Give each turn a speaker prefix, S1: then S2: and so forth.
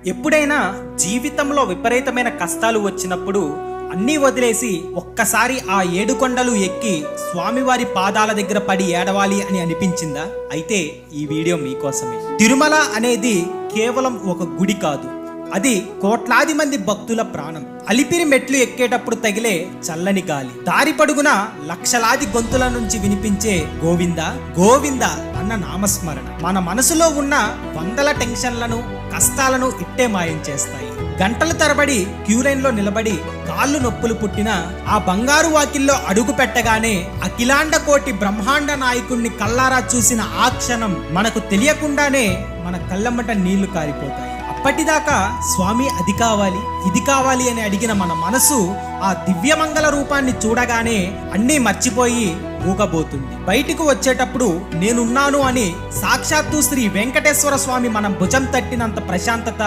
S1: ఎప్పుడైనా జీవితంలో విపరీతమైన కష్టాలు వచ్చినప్పుడు అన్నీ వదిలేసి ఒక్కసారి ఆ ఏడుకొండలు ఎక్కి స్వామివారి పాదాల దగ్గర పడి ఏడవాలి అని అనిపించిందా? అయితే ఈ వీడియో మీకోసమే. తిరుమల అనేది కేవలం ఒక గుడి కాదు, అది కోట్లాది మంది భక్తుల ప్రాణం. అలిపిరి మెట్లు ఎక్కేటప్పుడు తగిలే చల్లని గాలి, దారి పడుగున లక్షలాది గొంతుల నుంచి వినిపించే గోవింద గోవింద అన్న నామస్మరణ మన మనసులో ఉన్న వందల టెన్షన్లను, కష్టాలను ఇట్టే మాయం చేస్తాయి. గంటల తరబడి క్యూలైన్ లో నిలబడి కాళ్ళు నొప్పులు పుట్టిన ఆ బంగారు వాకిల్లో అడుగు పెట్టగానే అఖిలాండ కోటి బ్రహ్మాండ నాయకుణ్ణి కల్లారా చూసిన ఆ క్షణం మనకు తెలియకుండానే మన కళ్ళమ్మట నీళ్లు కారిపోతాయి. అప్పటిదాకా స్వామి అది కావాలి ఇది కావాలి అని అడిగిన మన మనసు ఆ దివ్యమంగళ రూపాన్ని చూడగానే అన్నీ మర్చిపోయి ఊగబోతుంది. బయటికి వచ్చేటప్పుడు నేనున్నాను అని సాక్షాత్తు శ్రీ వెంకటేశ్వర స్వామి మనం భుజం తట్టినంత ప్రశాంతత